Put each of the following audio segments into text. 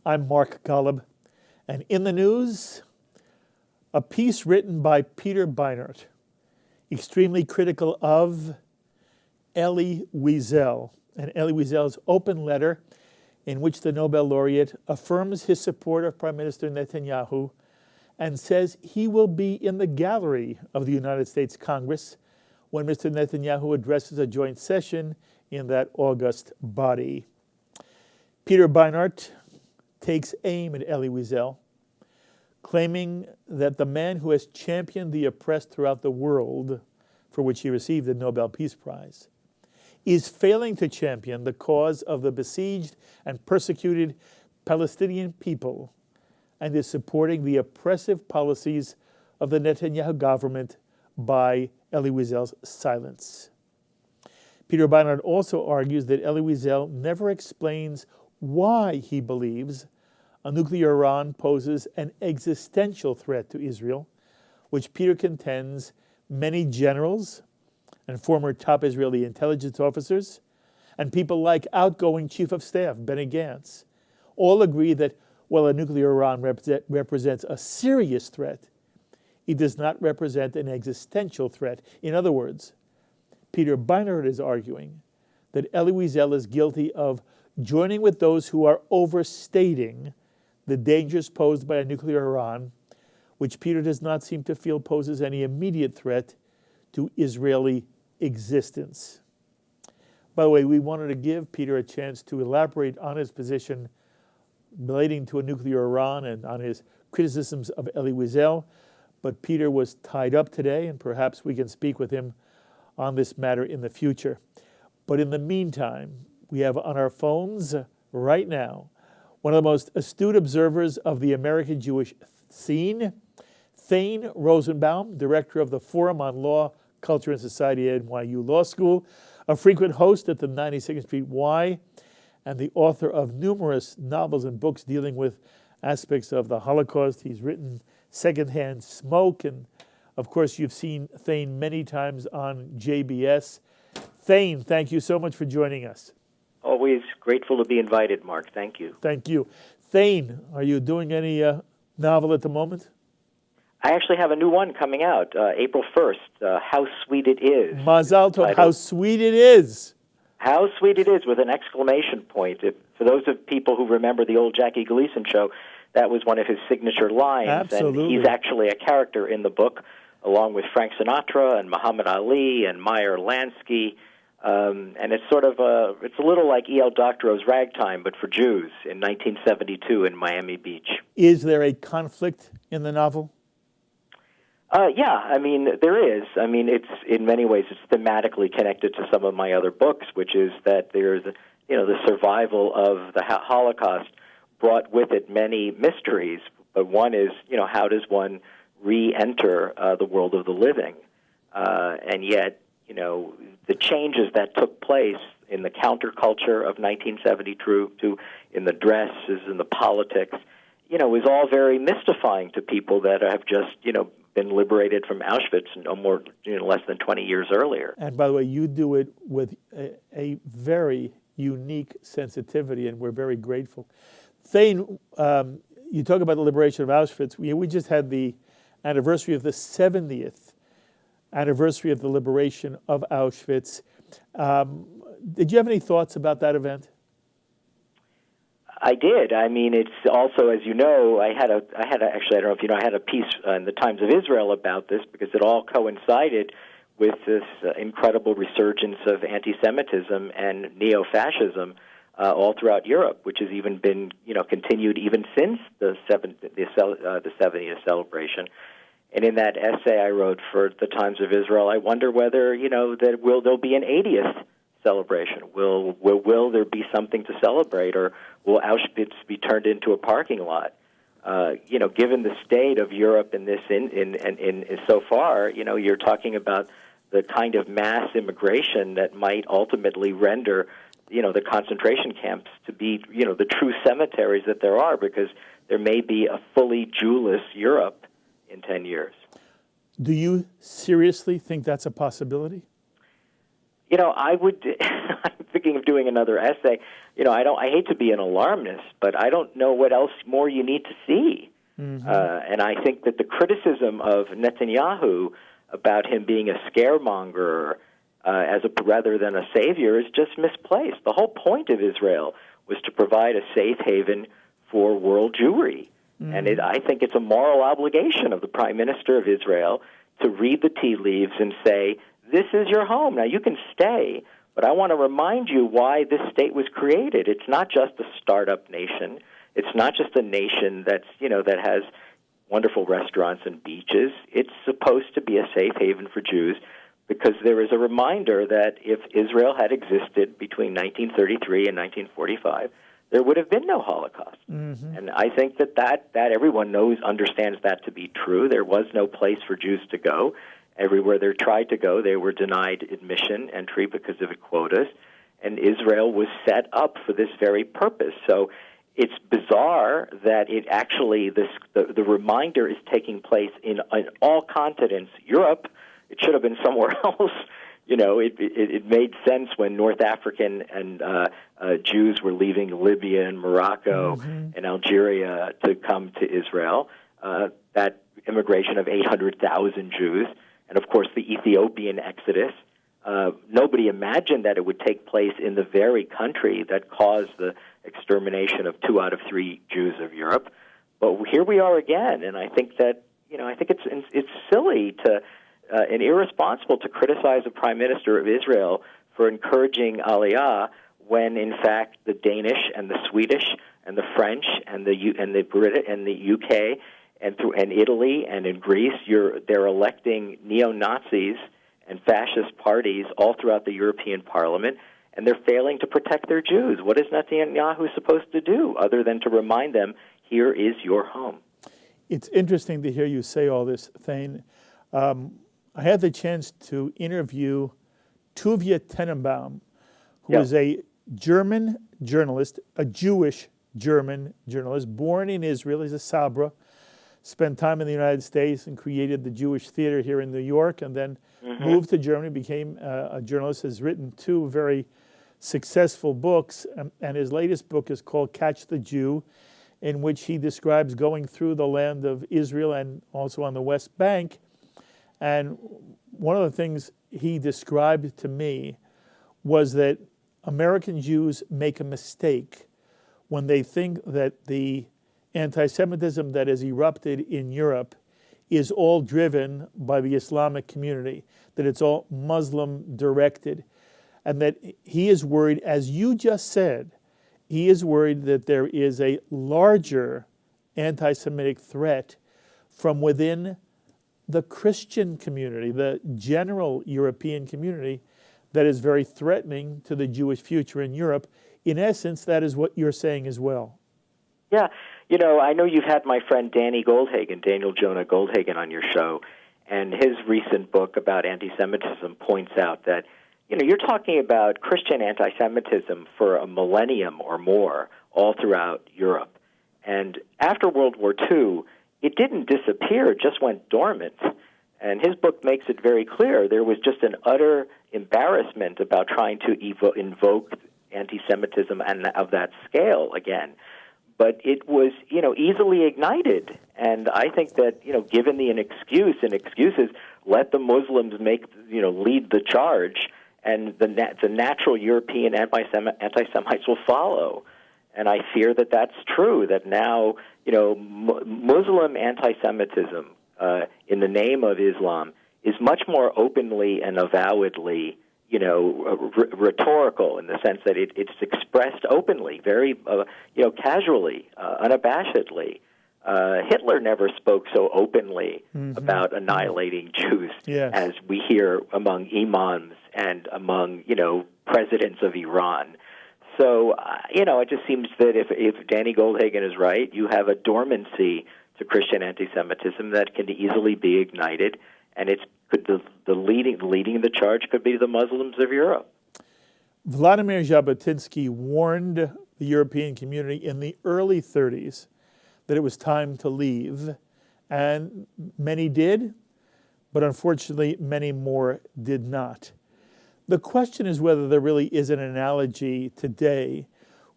I'm Mark Golub, and in the news, a piece written by Peter Beinart, extremely critical of Elie Wiesel, and Elie Wiesel's open letter in which the Nobel laureate affirms his support of Prime Minister Netanyahu and says he will be in the gallery of the United States Congress when Mr. Netanyahu addresses a joint session in that august body. Peter Beinart takes aim at Elie Wiesel, claiming that the man who has championed the oppressed throughout the world, for which he received the Nobel Peace Prize, is failing to champion the cause of the besieged and persecuted Palestinian people and is supporting the oppressive policies of the Netanyahu government by Elie Wiesel's silence. Peter Beinart also argues that Elie Wiesel never explains why he believes a nuclear Iran poses an existential threat to Israel, which Peter contends many generals and former top Israeli intelligence officers and people like outgoing Chief of Staff Benny Gantz all agree that while a nuclear Iran represents a serious threat, it does not represent an existential threat. In other words, Peter Beinart is arguing that Elie Wiesel is guilty of joining with those who are overstating the dangers posed by a nuclear Iran, which Peter does not seem to feel poses any immediate threat to Israeli existence. By the way, we wanted to give Peter a chance to elaborate on his position relating to a nuclear Iran and on his criticisms of Elie Wiesel, but Peter was tied up today, and perhaps we can speak with him on this matter in the future. But in the meantime, we have on our phones right now one of the most astute observers of the American Jewish scene, Thane Rosenbaum, director of the Forum on Law, Culture, and Society at NYU Law School, a frequent host at the 92nd Street Y, and the author of numerous novels and books dealing with aspects of the Holocaust. He's written Secondhand Smoke, and of course you've seen Thane many times on JBS. Thane, thank you so much for joining us. Always grateful to be invited, Mark. Thank you. Thank you. Thane, are you doing any novel at the moment? I actually have a new one coming out, April 1st, How Sweet It Is. Mazal Tov, How Sweet It Is. How Sweet It Is, with an exclamation point. For those of people who remember the old Jackie Gleason show, that was one of his signature lines. Absolutely. And he's actually a character in the book, along with Frank Sinatra and Muhammad Ali and Meyer Lansky. And it's sort of it's a little like E.L. Doctorow's Ragtime, but for Jews in 1972 in Miami Beach. Is there a conflict in the novel? Yeah, I mean, there is. I mean, it's in many ways it's thematically connected to some of my other books, which is that there's, the survival of the Holocaust brought with it many mysteries. But one is, how does one re-enter the world of the living? And yet, the changes that took place in the counterculture of 1972, in the dresses, in the politics, is all very mystifying to people that have just, been liberated from Auschwitz no more, less than 20 years earlier. And by the way, you do it with a very unique sensitivity, and we're very grateful. Thane, you talk about the liberation of Auschwitz. We just had the anniversary of the 70th anniversary of the liberation of Auschwitz. Did you have any thoughts about that event? I did. I mean, it's also, as you know, I had actually, I don't know if you know, I had a piece in the Times of Israel about this because it all coincided with this incredible resurgence of anti-Semitism and neo-fascism all throughout Europe, which has even been, continued even since the 70th celebration. And in that essay I wrote for the Times of Israel, I wonder whether, there'll be an 80th celebration. Will there be something to celebrate, or will Auschwitz be turned into a parking lot? Given the state of Europe in this in so far, you're talking about the kind of mass immigration that might ultimately render, the concentration camps to be, the true cemeteries that there are, because there may be a fully Jewless Europe in 10 years. Do you seriously think that's a possibility? I would. I'm thinking of doing another essay. I hate to be an alarmist, but I don't know what else more you need to see. Mm-hmm. And I think that the criticism of Netanyahu about him being a scaremonger rather than a savior is just misplaced. The whole point of Israel was to provide a safe haven for world Jewry. Mm-hmm. And I think it's a moral obligation of the Prime Minister of Israel to read the tea leaves and say, this is your home. Now, you can stay, but I want to remind you why this state was created. It's not just a startup nation. It's not just a nation that has wonderful restaurants and beaches. It's supposed to be a safe haven for Jews because there is a reminder that if Israel had existed between 1933 and 1945, there would have been no Holocaust. Mm-hmm. And I think that everyone understands that to be true. There was no place for Jews to go. Everywhere they tried to go, they were denied admission, entry because of quotas. And Israel was set up for this very purpose. So it's bizarre that it actually, the reminder is taking place in all continents. Europe, it should have been somewhere else. It made sense when North African and Jews were leaving Libya and Morocco mm-hmm. and Algeria to come to Israel. That immigration of 800,000 Jews, and of course the Ethiopian exodus. Nobody imagined that it would take place in the very country that caused the extermination of 2 out of 3 Jews of Europe. But here we are again, and I think that it's silly and irresponsible to criticize the Prime Minister of Israel for encouraging Aliyah when, in fact, the Danish and the Swedish and the French and the British and the UK and Italy and in Greece, they're electing neo-Nazis and fascist parties all throughout the European Parliament, and they're failing to protect their Jews. What is Netanyahu supposed to do other than to remind them, here is your home? It's interesting to hear you say all this, Thane. I had the chance to interview Tuvia Tenenbaum, who is a German journalist, a Jewish German journalist, born in Israel. He's a Sabra, spent time in the United States and created the Jewish Theater here in New York, and then moved to Germany, became a journalist, has written 2 very successful books, and his latest book is called Catch the Jew, in which he describes going through the land of Israel and also on the West Bank. And one of the things he described to me was that American Jews make a mistake when they think that the anti-Semitism that has erupted in Europe is all driven by the Islamic community, that it's all Muslim-directed, and that he is worried, as you just said, he is worried that there is a larger anti-Semitic threat from within the Christian community, the general European community, that is very threatening to the Jewish future in Europe. In essence, that is what you're saying as well. Yeah. I know you've had my friend Daniel Jonah Goldhagen, on your show, and his recent book about anti-Semitism points out that, you're talking about Christian anti-Semitism for a millennium or more all throughout Europe. And after World War II, it didn't disappear, it just went dormant. And his book makes it very clear there was just an utter embarrassment about trying to invoke anti-Semitism and of that scale again. But it was, easily ignited. And I think that, given the excuses, let the Muslims lead the charge, and the natural European anti-Semites will follow. And I fear that that's true, that now, Muslim anti-Semitism in the name of Islam is much more openly and avowedly rhetorical, in the sense that it's expressed openly, very, casually, unabashedly. Hitler never spoke so openly about annihilating Jews as we hear among imams and among, presidents of Iran. So, it just seems that if Danny Goldhagen is right, you have a dormancy to Christian anti-Semitism that can easily be ignited, and leading the charge could be the Muslims of Europe. Vladimir Jabotinsky warned the European community in the early 30s that it was time to leave, and many did, but unfortunately many more did not. The question is whether there really is an analogy today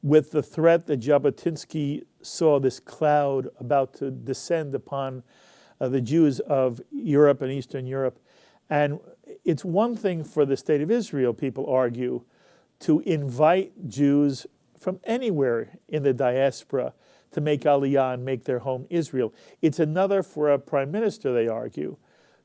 with the threat that Jabotinsky saw, this cloud about to descend upon the Jews of Europe and Eastern Europe. And it's one thing for the state of Israel, people argue, to invite Jews from anywhere in the diaspora to make Aliyah and make their home Israel. It's another for a prime minister, they argue,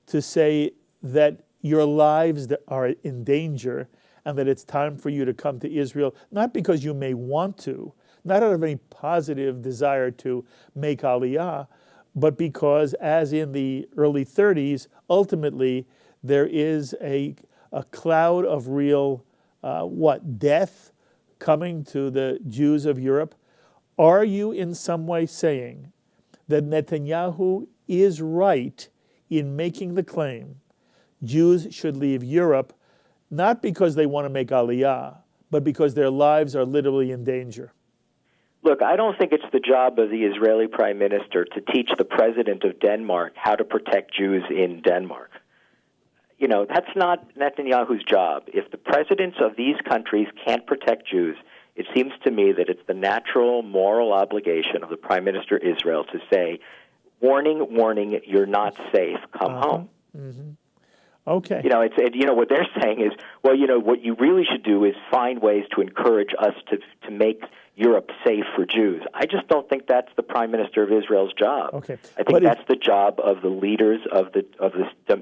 to say that your lives are in danger and that it's time for you to come to Israel, not because you may want to, not out of any positive desire to make Aliyah, but because, as in the early 30s, ultimately there is a cloud of real, death coming to the Jews of Europe. Are you in some way saying that Netanyahu is right in making the claim Jews should leave Europe, not because they want to make Aliyah, but because their lives are literally in danger? Look, I don't think it's the job of the Israeli prime minister to teach the president of Denmark how to protect Jews in Denmark. You know, that's not Netanyahu's job. If the presidents of these countries can't protect Jews, it seems to me that it's the natural moral obligation of the prime minister of Israel to say, warning, warning, you're not safe, come home. Mm-hmm. Okay. You know, what they're saying is, well, you know, what you really should do is find ways to encourage us to make Europe safe for Jews. I just don't think that's the prime minister of Israel's job. Okay. I think that's the job of the leaders of the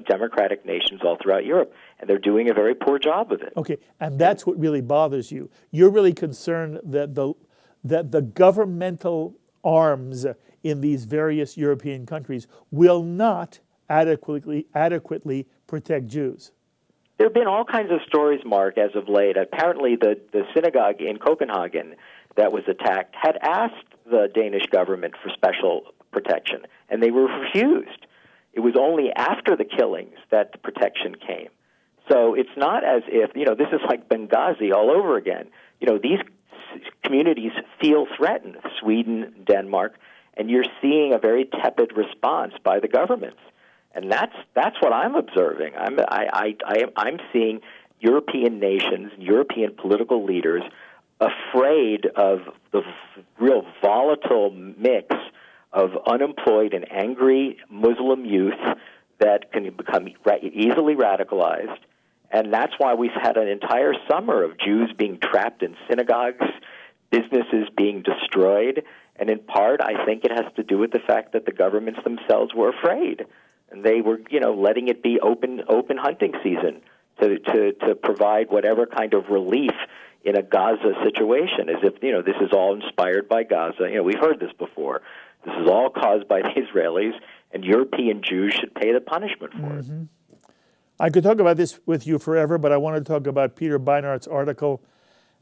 democratic nations all throughout Europe, and they're doing a very poor job of it. Okay, and that's what really bothers you. You're really concerned that the governmental arms in these various European countries will not adequately protect Jews. There have been all kinds of stories, Mark, as of late. Apparently, the synagogue in Copenhagen that was attacked had asked the Danish government for special protection, and they were refused. It was only after the killings that the protection came. So it's not as if, you know, this is like Benghazi all over again. You know, these communities feel threatened, Sweden, Denmark, and you're seeing a very tepid response by the governments. And that's what I'm observing. I'm seeing European nations, European political leaders afraid of the real volatile mix of unemployed and angry Muslim youth that can become easily radicalized. And that's why we've had an entire summer of Jews being trapped in synagogues, businesses being destroyed. And in part, I think it has to do with the fact that the governments themselves were afraid. And they were, you know, letting it be open hunting season to provide whatever kind of relief in a Gaza situation, as if, you know, this is all inspired by Gaza. You know, we've heard this before. This is all caused by the Israelis, and European Jews should pay the punishment for it. I could talk about this with you forever, but I want to talk about Peter Beinart's article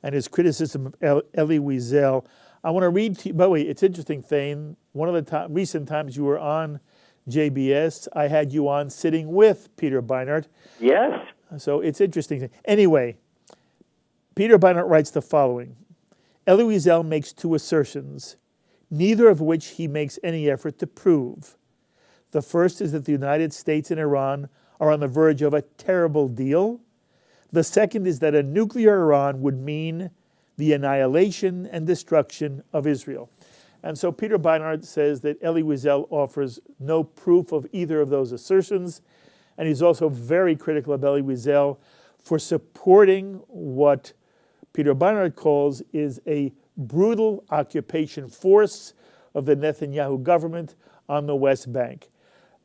and his criticism of Elie Wiesel. I want to read to you, by the way, it's interesting, Thane, one of the recent times you were on JBS, I had you on sitting with Peter Beinart. Yes. So it's interesting. Anyway, Peter Beinart writes the following. Elie Wiesel makes two assertions, neither of which he makes any effort to prove. The first is that the United States and Iran are on the verge of a terrible deal. The second is that a nuclear Iran would mean the annihilation and destruction of Israel. And so Peter Beinart says that Elie Wiesel offers no proof of either of those assertions, and he's also very critical of Elie Wiesel for supporting what Peter Beinart calls is a brutal occupation force of the Netanyahu government on the West Bank.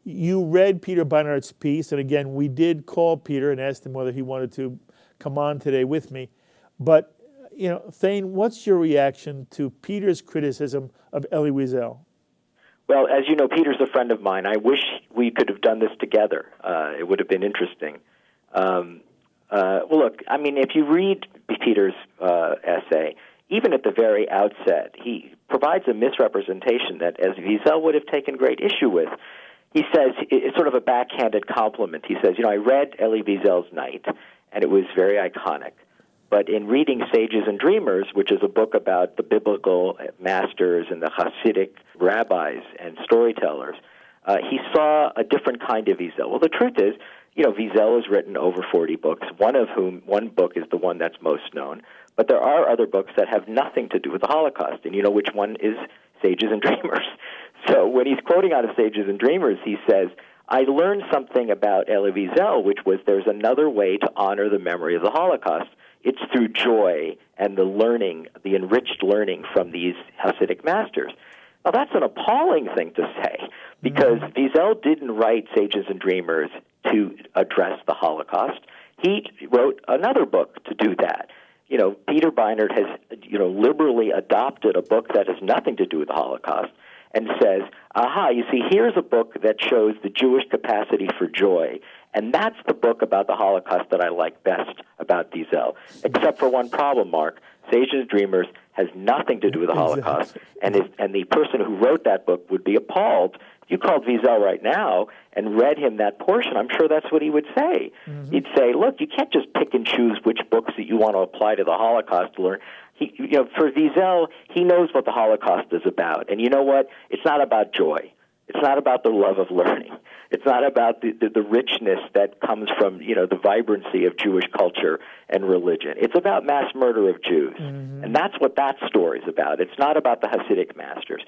You read Peter Beinart's piece, and again, we did call Peter and asked him whether he wanted to come on today with me. But, you know, Thane, what's your reaction to Peter's criticism of Elie Wiesel? Well, as you know, Peter's a friend of mine. I wish we could have done this together. It would have been interesting. Well, look, I mean, if you read Peter's essay, even at the very outset, he provides a misrepresentation that, as Wiesel would have taken great issue with. He says, it's sort of a backhanded compliment. He says, you know, I read Elie Wiesel's Night, and it was very iconic. But in reading Sages and Dreamers, which is a book about the biblical masters and the Hasidic rabbis and storytellers, he saw a different kind of Wiesel. Well, the truth is, Wiesel has written over 40 books, one book is the one that's most known. But there are other books that have nothing to do with the Holocaust, and you know which one is Sages and Dreamers. So when he's quoting out of Sages and Dreamers, he says, I learned something about Elie Wiesel, which was there's another way to honor the memory of the Holocaust. It's through joy and the learning, the enriched learning from these Hasidic masters. Now, that's an appalling thing to say, because Wiesel didn't write Sages and Dreamers to address the Holocaust. He wrote another book to do that. Peter Beinart has, liberally adopted a book that has nothing to do with the Holocaust and says, aha, you see, here's a book that shows the Jewish capacity for joy, and that's the book about the Holocaust that I like best about Wiesel, except for one problem, Mark. Sages and Dreamers has nothing to do with the Holocaust, and the person who wrote that book would be appalled. If you called Wiesel right now and read him that portion, I'm sure that's what he would say. Mm-hmm. He'd say, look, you can't just pick and choose which books that you want to apply to the Holocaust to learn. For Wiesel, he knows what the Holocaust is about. And you know what? It's not about joy. It's not about the love of learning. It's not about the richness that comes from, the vibrancy of Jewish culture and religion. It's about mass murder of Jews. Mm-hmm. And that's what that story is about. It's not about the Hasidic masters.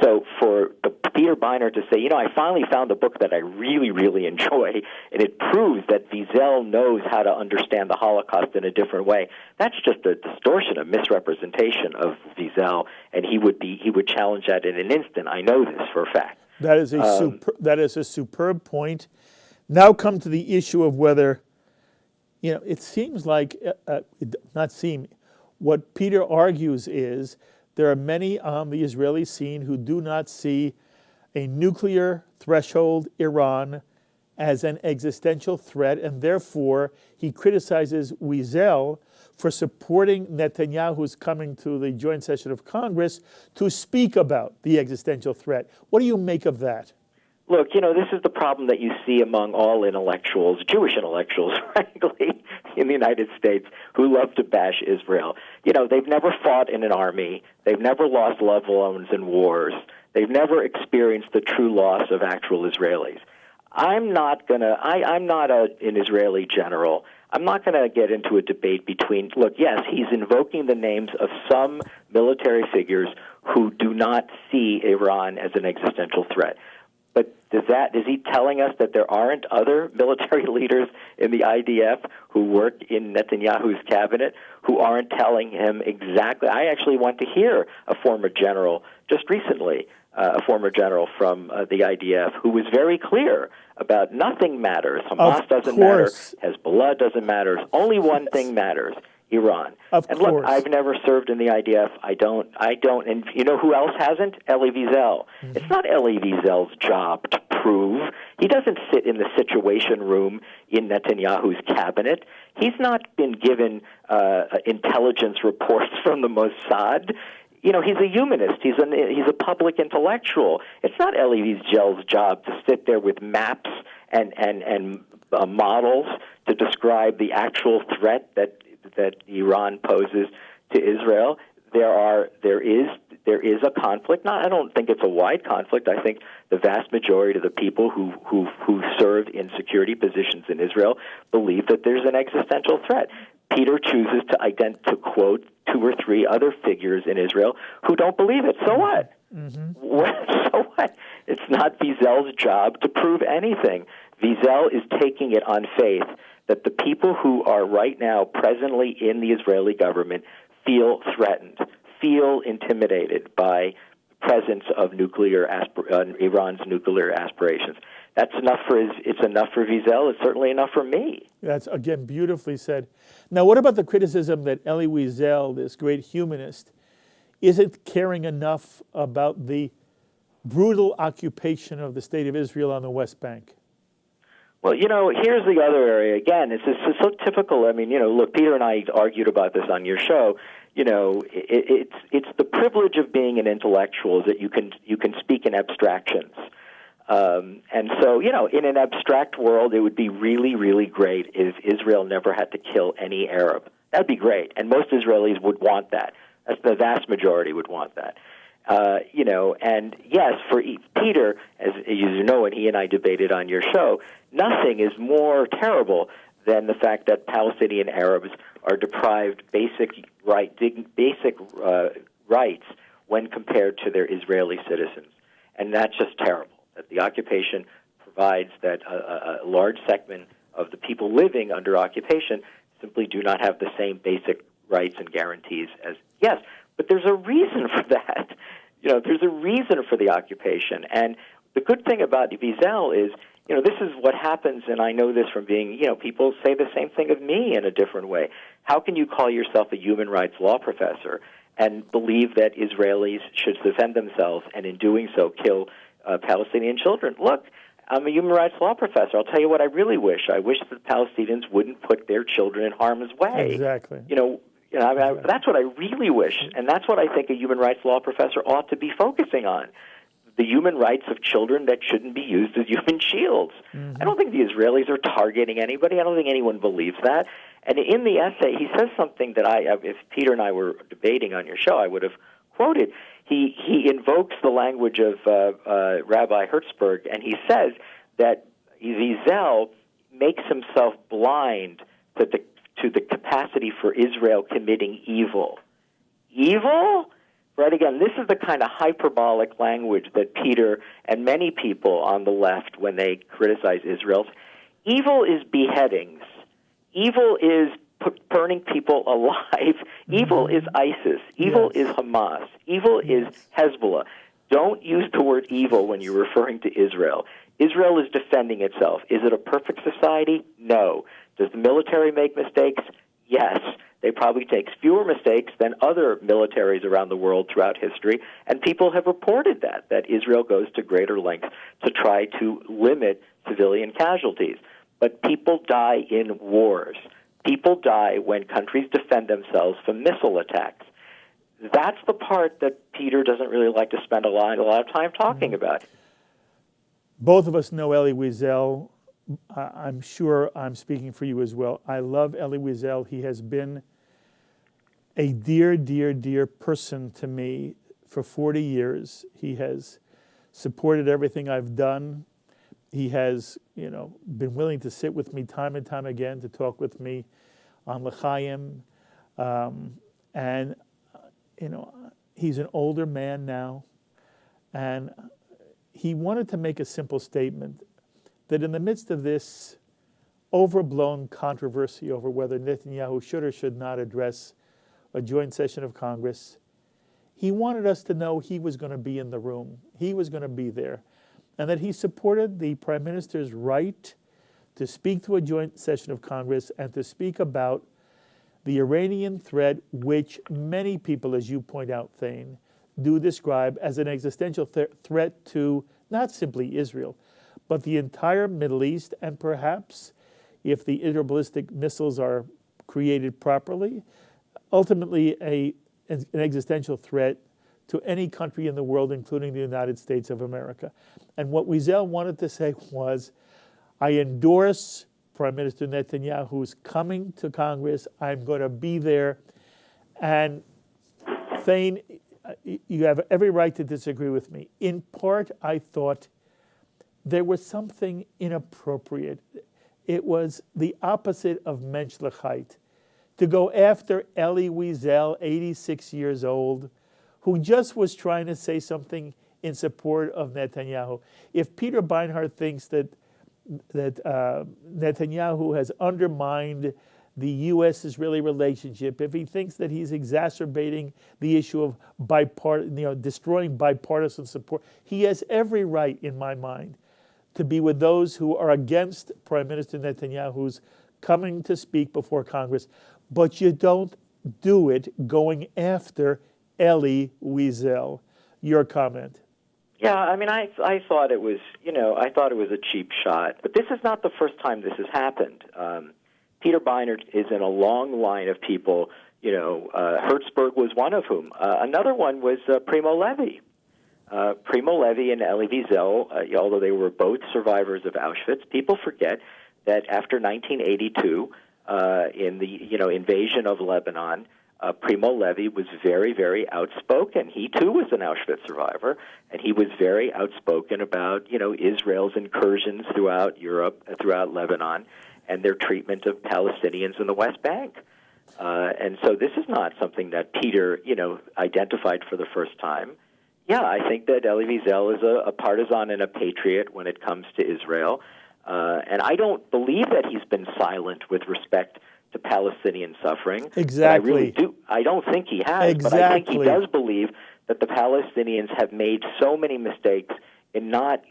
So for Peter Beinart to say, I finally found a book that I really, really enjoy, and it proves that Wiesel knows how to understand the Holocaust in a different way, that's just a distortion, a misrepresentation of Wiesel, and he would challenge that in an instant. I know this for a fact. That is a superb point. Now come to the issue of whether, it seems like, what Peter argues is there are many on the Israeli scene who do not see a nuclear threshold Iran as an existential threat, and therefore he criticizes Wiesel for supporting Netanyahu's coming to the joint session of Congress to speak about the existential threat. What do you make of that? Look, this is the problem that you see among all intellectuals, Jewish intellectuals, frankly, in the United States, who love to bash Israel. They've never fought in an army. They've never lost loved ones in wars. They've never experienced the true loss of actual Israelis. I'm not an Israeli general. I'm not going to get into a debate between, yes, he's invoking the names of some military figures who do not see Iran as an existential threat. But is he telling us that there aren't other military leaders in the IDF who work in Netanyahu's cabinet who aren't telling him exactly? I actually went to hear a former general just recently, a former general from the IDF, who was very clear about nothing matters. Hamas doesn't matter. Hezbollah doesn't matter. Only one thing matters. Iran. And look, I've never served in the IDF. I don't. And you know who else hasn't? Elie Wiesel. Mm-hmm. It's not Elie Wiesel's job to prove. He doesn't sit in the Situation Room in Netanyahu's cabinet. He's not been given intelligence reports from the Mossad. He's a humanist. He's a public intellectual. It's not Elie Wiesel's job to sit there with maps and models to describe the actual threat that Iran poses to Israel. There is a conflict. I don't think it's a wide conflict. I think the vast majority of the people who serve in security positions in Israel believe that there's an existential threat. Peter chooses to quote two or three other figures in Israel who don't believe it. So what? Mm-hmm. So what? It's not Wiesel's job to prove anything. Wiesel is taking it on faith that the people who are right now presently in the Israeli government feel threatened, feel intimidated by the presence of Iran's nuclear aspirations. It's enough for Wiesel. It's certainly enough for me. That's, again, beautifully said. Now, what about the criticism that Elie Wiesel, this great humanist, isn't caring enough about the brutal occupation of the State of Israel on the West Bank? Well, here's the other area. Again, it's so typical. Look, Peter and I argued about this on your show. It's the privilege of being an intellectual is that you can speak in abstractions. And so, in an abstract world, it would be really, really great if Israel never had to kill any Arab. That'd be great, and most Israelis would want that. The vast majority would want that. And yes, for Peter, as you know, and he and I debated on your show, nothing is more terrible than the fact that Palestinian Arabs are deprived basic rights when compared to their Israeli citizens. And that's just terrible, that the occupation provides that a large segment of the people living under occupation simply do not have the same basic rights and guarantees as, yes, but there's a reason for that. There's a reason for the occupation. And the good thing about Wiesel is, this is what happens, and I know this from being, people say the same thing of me in a different way. How can you call yourself a human rights law professor and believe that Israelis should defend themselves and in doing so kill Palestinian children? Look, I'm a human rights law professor. I'll tell you what I really wish. I wish that Palestinians wouldn't put their children in harm's way. Exactly. That's what I really wish, and that's what I think a human rights law professor ought to be focusing on. The human rights of children that shouldn't be used as human shields. I don't think the Israelis are targeting anybody. I don't think anyone believes that. And in the essay, he says something that if Peter and I were debating on your show, I would have quoted. He invokes the language of Rabbi Hertzberg, and he says that Wiesel makes himself blind to the capacity for Israel committing evil. Evil? Right, again, this is the kind of hyperbolic language that Peter and many people on the left, when they criticize Israel, evil is beheadings. Evil is burning people alive. Evil is ISIS. Evil is Hamas. Evil is Hezbollah. Don't use the word evil when you're referring to Israel. Israel is defending itself. Is it a perfect society? No. Does the military make mistakes? Yes. They probably take fewer mistakes than other militaries around the world throughout history, and people have reported that Israel goes to greater lengths to try to limit civilian casualties. But people die in wars. People die when countries defend themselves from missile attacks. That's the part that Peter doesn't really like to spend a lot of time talking about. Both of us know Elie Wiesel. I'm sure I'm speaking for you as well. I love Elie Wiesel. He has been a dear, dear, dear person to me for 40 years. He has supported everything I've done. He has, been willing to sit with me time and time again to talk with me on L'chaim. And he's an older man now. And he wanted to make a simple statement that in the midst of this overblown controversy over whether Netanyahu should or should not address a joint session of Congress, he wanted us to know he was going to be in the room. He was going to be there. And that he supported the Prime Minister's right to speak to a joint session of Congress and to speak about the Iranian threat, which many people, as you point out, Thane, do describe as an existential threat to not simply Israel, but the entire Middle East, and perhaps, if the ballistic missiles are created properly, ultimately an existential threat to any country in the world, including the United States of America. And what Wiesel wanted to say was, I endorse Prime Minister Netanyahu's coming to Congress. I'm going to be there. And Thane, you have every right to disagree with me. In part, I thought there was something inappropriate. It was the opposite of menschlichkeit. To go after Elie Wiesel, 86 years old, who just was trying to say something in support of Netanyahu. If Peter Beinart thinks that Netanyahu has undermined the U.S.-Israeli relationship, if he thinks that he's exacerbating the issue of destroying bipartisan support, he has every right, in my mind, to be with those who are against Prime Minister Netanyahu's coming to speak before Congress. But you don't do it going after Elie Wiesel. Your comment? Yeah, I thought it was, a cheap shot. But this is not the first time this has happened. Peter Beinart is in a long line of people. Hertzberg was one of whom. Another one was Primo Levi. Primo Levi and Elie Wiesel, although they were both survivors of Auschwitz, people forget that after 1982, in the invasion of Lebanon, Primo Levi was very, very outspoken. He, too, was an Auschwitz survivor, and he was very outspoken about, Israel's incursions throughout Europe, throughout Lebanon, and their treatment of Palestinians in the West Bank. And so this is not something that Peter, identified for the first time. Yeah, I think that Elie Wiesel is a partisan and a patriot when it comes to Israel. And I don't believe that he's been silent with respect to Palestinian suffering. Exactly. I really do. I don't think he has, exactly. But I think he does believe that the Palestinians have made so many mistakes in not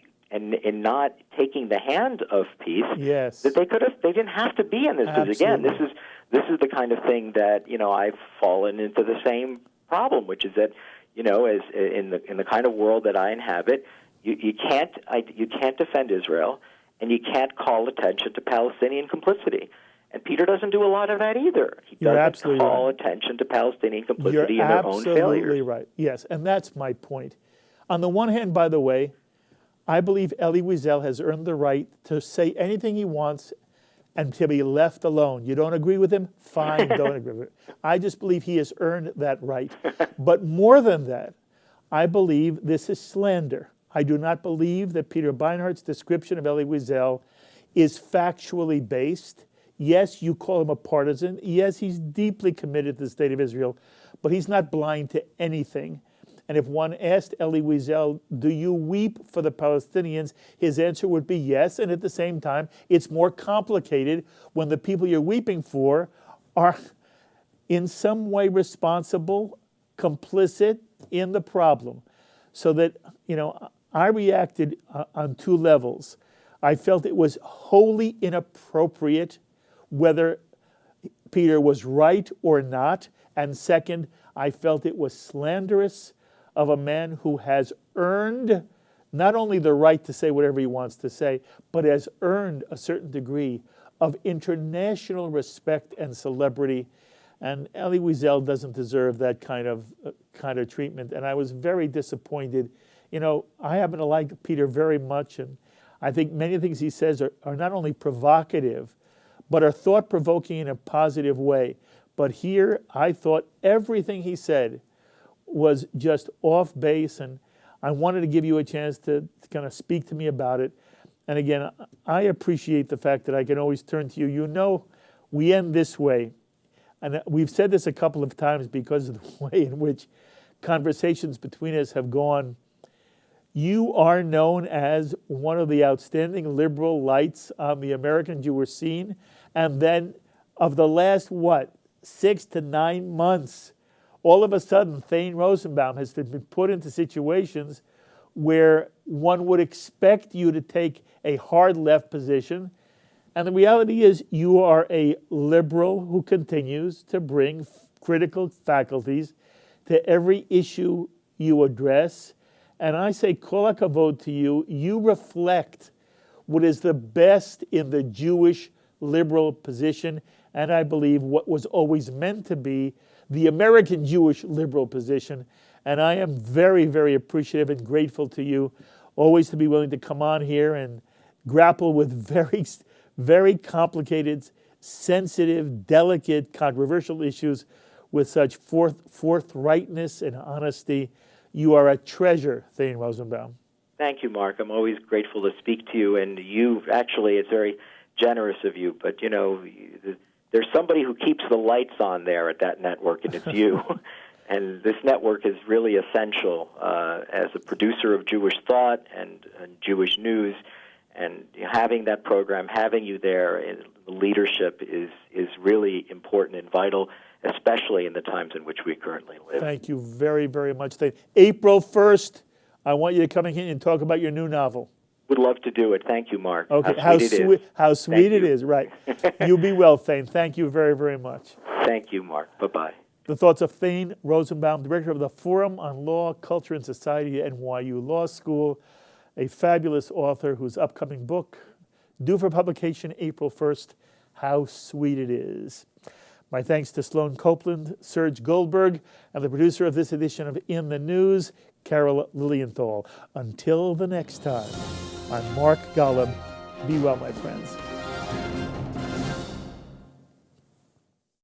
taking the hand of peace that they didn't have to be in this. Because again, this is the kind of thing that I've fallen into the same problem, which is that as in the kind of world that I inhabit, you can't defend Israel, and you can't call attention to Palestinian complicity. And Peter doesn't do a lot of that either. He doesn't call attention to Palestinian complicity in their own failures. You're absolutely right. Yes, and that's my point. On the one hand, by the way, I believe Elie Wiesel has earned the right to say anything he wants and to be left alone. You don't agree with him? Fine, don't agree with him. I just believe he has earned that right. But more than that, I believe this is slander. I do not believe that Peter Beinart's description of Elie Wiesel is factually based. Yes, you call him a partisan. Yes, he's deeply committed to the state of Israel, but he's not blind to anything. And if one asked Elie Wiesel, do you weep for the Palestinians? His answer would be yes, and at the same time, it's more complicated when the people you're weeping for are in some way responsible, complicit in the problem. So that, I reacted on two levels. I felt it was wholly inappropriate whether Peter was right or not. And second, I felt it was slanderous of a man who has earned not only the right to say whatever he wants to say, but has earned a certain degree of international respect and celebrity. And Elie Wiesel doesn't deserve that kind of treatment. And I was very disappointed. I happen to like Peter very much, and I think many things he says are not only provocative, but are thought-provoking in a positive way. But here, I thought everything he said was just off base, and I wanted to give you a chance to kind of speak to me about it. And again, I appreciate the fact that I can always turn to you. We end this way, and we've said this a couple of times because of the way in which conversations between us have gone. You are known as one of the outstanding liberal lights on the American Jewish scene, and then of the last, 6 to 9 months, all of a sudden, Thane Rosenbaum has been put into situations where one would expect you to take a hard left position. And the reality is you are a liberal who continues to bring critical faculties to every issue you address. And I say, kol hakavod to you. You reflect what is the best in the Jewish liberal position, and I believe what was always meant to be the American Jewish liberal position. And I am very, very appreciative and grateful to you always to be willing to come on here and grapple with very, very complicated, sensitive, delicate, controversial issues with such forthrightness and honesty. You are a treasure, Thane Rosenbaum. Thank you, Mark. I'm always grateful to speak to you, and it's very generous of you, but there's somebody who keeps the lights on there at that network, and it's you. And this network is really essential as a producer of Jewish thought and Jewish news. And having that program, having you there in the leadership is really important and vital, especially in the times in which we currently live. Thank you very, very much. April 1st, I want you to come in and talk about your new novel. Would love to do it. Thank you, Mark. Okay, how sweet it is, right. You be well, Thane. Thank you very, very much. Thank you, Mark. Bye-bye. The thoughts of Thane Rosenbaum, director of the Forum on Law, Culture, and Society at NYU Law School, a fabulous author whose upcoming book, due for publication April 1st, How Sweet It Is. My thanks to Sloan Copeland, Serge Goldberg, and the producer of this edition of In the News, Carol Lilienthal. Until the next time, I'm Mark Golub. Be well, my friends.